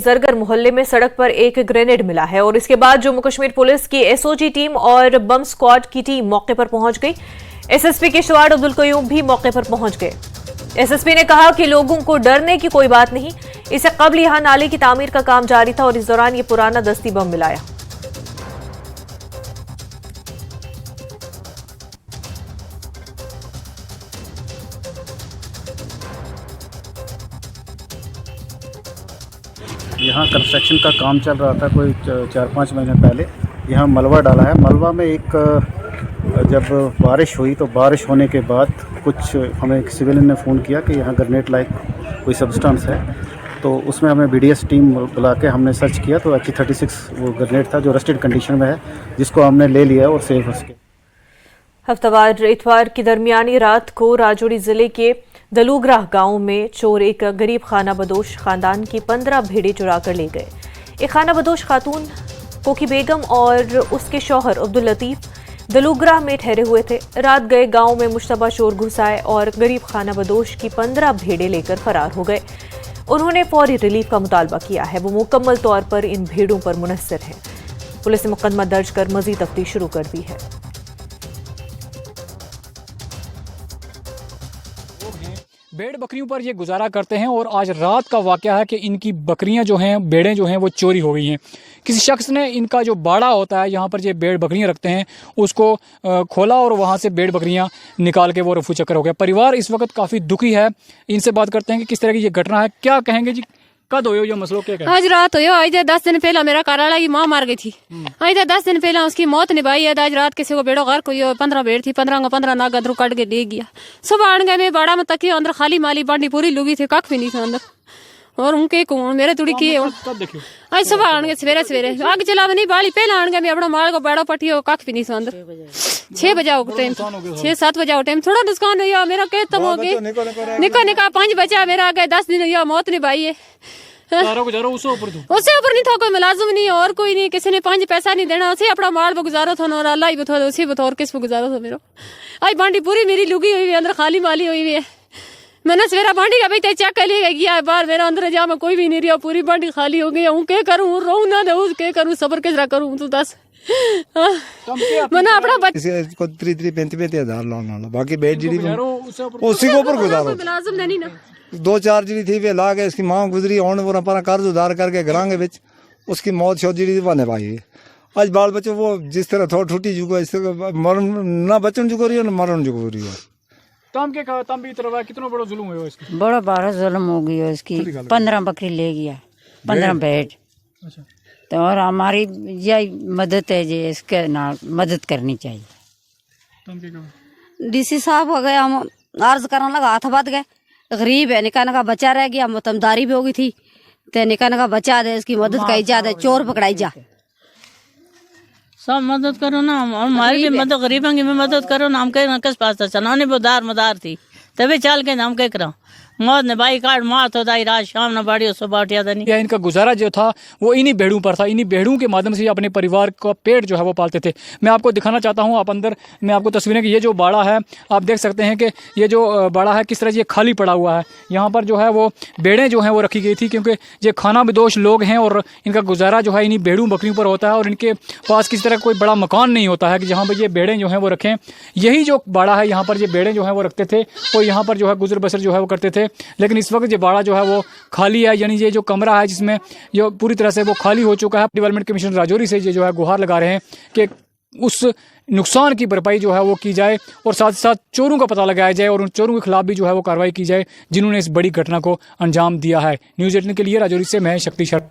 जरगर मोहल्ले में सड़क पर एक ग्रेनेड मिला है और इसके बाद जम्मू कश्मीर पुलिस की एसओजी टीम और बम स्क्वाड की टीम मौके पर पहुंच गई। एसएसपी किश्तवाड़ अब्दुल कयूम भी मौके पर पहुंच गए। एसएसपी ने कहा कि लोगों को डरने की कोई बात नहीं, इससे कबल यहां नाले की तामीर का काम जारी था और इस दौरान ये पुराना दस्ती बम मिलाया। यहाँ कंस्ट्रक्शन का काम चल रहा था कोई 4-5 महीने पहले। यहाँ मलबा डाला है। मलबा में एक जब बारिश हुई तो बारिश होने के बाद कुछ हमें एक सिविलियन ने फ़ोन किया कि यहाँ ग्रेनेड लाइक कोई सब्सटेंस है, तो उसमें हमें बीडीएस टीम बुला के हमने सर्च किया तो AK-36 वो ग्रेनेड था जो रस्टेड कंडीशन में है, जिसको हमने ले लिया और सेव उसके। हफ्तावार इतवार की दरमियानी रात को राजौरी जिले के दलूग्राह गांव में चोर एक गरीब खाना बदोश खानदान की 15 भेड़ें चुरा कर ले गए। एक खाना बदोश खातून कोकी बेगम और उसके शौहर अब्दुल लतीफ दलूग्राह में ठहरे हुए थे। रात गए गांव में मुश्तबा चोर घुस आए और गरीब खाना बदोश की 15 भेड़ें लेकर फरार हो गए। उन्होंने फौरी रिलीफ का मुतालबा किया है। वो मुकम्मल तौर पर इन भेड़ों पर मुनस्सिर है। पुलिस ने मुकदमा दर्ज कर मजीद तफ्तीश शुरू कर दी है। भेड़ बकरियों पर ये गुजारा करते हैं और आज रात का वाकया है कि इनकी बकरियां जो हैं, भेड़ें जो हैं वो चोरी हो गई हैं। किसी शख्स ने इनका जो बाड़ा होता है, यहाँ पर ये भेड़ बकरियां रखते हैं, उसको खोला और वहाँ से भेड़ बकरियां निकाल के वो रफू चक्कर हो गया। परिवार इस वक्त काफ़ी दुखी है। इनसे बात करते हैं कि किस तरह की ये घटना है, क्या कहेंगे जी, कद हो ये मसलो क्या कहें? आज रात हो, आज 10 दिन पहला मेरा काराला की माँ मार गई थी। आज 10 दिन पहला उसकी मौत निभाई है। आज रात किसी को बेड़ो घर कोई 15 भेड़ थी, 15 नाग अंदर काट के ले गया। सुबह आने गए मैं बाड़ा में तकी अंदर खाली माली बांडी पूरी लुगी थी, कख भी नहीं था अंदर। और उनके मेरे तुड़ी की आज सुबह आने सवेरे सवेरे आग चला नहीं बाली पहला आने गए मैं अपना माल को बाड़ो पटी कख भी नहीं था अंदर। 6 बजे टाइम, 6-7 बजे टाइम थोड़ा नुकसान हुआ मेरा, कहता हो गए निका 5 बचा मेरा, आगे 10 दिन हुआ मौत निभाई है। उससे ऊपर नहीं था कोई मुलाजिम नहीं और कोई नहीं, किसी ने 5 पैसा नहीं देना, उसे अपना माल पर गुजारा था और अल्लाह ही बता उसी बतौर किस पर गुजारा था मेरा। आज बांडी पूरी मेरी लुगी हुई है, अंदर खाली माली हुई है। मैंने सवेरा बांडी का भाई चेक कर लिया गया बार मेरा अंदर जा में कोई भी नहीं रहा, पूरी बांडी खाली हो गई। हूँ क्या करूँ, रो ना दे क्या करूँ, सबर किस करूँ तू दस। मैंने अपना बच्चे को 35 हजार लाना बाकी बेड जी उसी के ऊपर गुजारो। मुलाजिम नहीं ना 2-4 जी थी वे ला के उसकी माँ गुजरी होने पूरा पर कर्ज उधार करके घरांगे बिच उसकी मौत शो जी बने पाई। आज बाल बच्चों वो जिस तरह थोड़ा टूटी जुगो इस तरह मरण ना बचन जुगो रही है ना मरण जुगो रही है। तम के कहा तम भी तरह कितना बड़ा जुल्म हुआ इसका? बड़ा 12 जुल्म हो गई है इसकी। 15 बकरी ले गया, 15 भेड़। तो और हमारी यही मदद है जी, इसके ना मदद करनी चाहिए। तम के कहा डीसी साहब हो गए, हम अर्ज करने लगा हाथ बात गए, गरीब है, निकाह का बच्चा रह गया, मतमदारी भी हो गई थी, तो निकाह का बच्चा दे, इसकी मदद करी जा, दे चोर पकड़ाई जा, सब मदद करो ना, हमारी भी मदद, गरीबों की भी मदद करो ना। हम कह किस पास था चलाने बुदार मदार थी तभी चल के हम कह करा मौत ने बाई काट मार तो दाई रात शाम न बाड़ी सुबह उठिया था नहीं। इनका गुजारा जो था वो इन्हीं भेड़ों पर था। इन्हीं भेड़ों के माध्यम से अपने परिवार का पेट जो है वो पालते थे। मैं आपको दिखाना चाहता हूँ, आप अंदर मैं आपको तस्वीरें की ये जो बाड़ा है आप देख सकते हैं कि ये जो बाड़ा है किस तरह ये खाली पड़ा हुआ है। यहाँ पर जो है वो भेड़ें जो हैं वो रखी गई थी, क्योंकि ये खाना बदोश लोग हैं और इनका गुजारा जो है इन्हीं भेड़ों बकरियों पर होता है और इनके पास किसी तरह कोई बड़ा मकान नहीं होता है कि जहाँ पर ये भेड़ें जो हैं वो रखें। यही जो बाड़ा है यहाँ पर ये भेड़ें जो हैं वो रखते थे और यहाँ पर जो है गुजर बसर जो है वो करते थे। लेकिन इस वक्त ये बाड़ा जो है वो खाली है, यानी ये जो कमरा है जिसमें ये पूरी तरह से वो खाली हो चुका है। डेवलपमेंट कमीशन राजौरी से ये जो है गुहार लगा रहे हैं कि उस नुकसान की भरपाई जो है वो की जाए और साथ ही साथ चोरों का पता लगाया जाए और उन चोरों के खिलाफ भी जो है वो कार्रवाई की जाए जिन्होंने इस बड़ी घटना को अंजाम दिया है। न्यूज़ 18 के लिए राजौरी से मैं शक्ति शर्मा।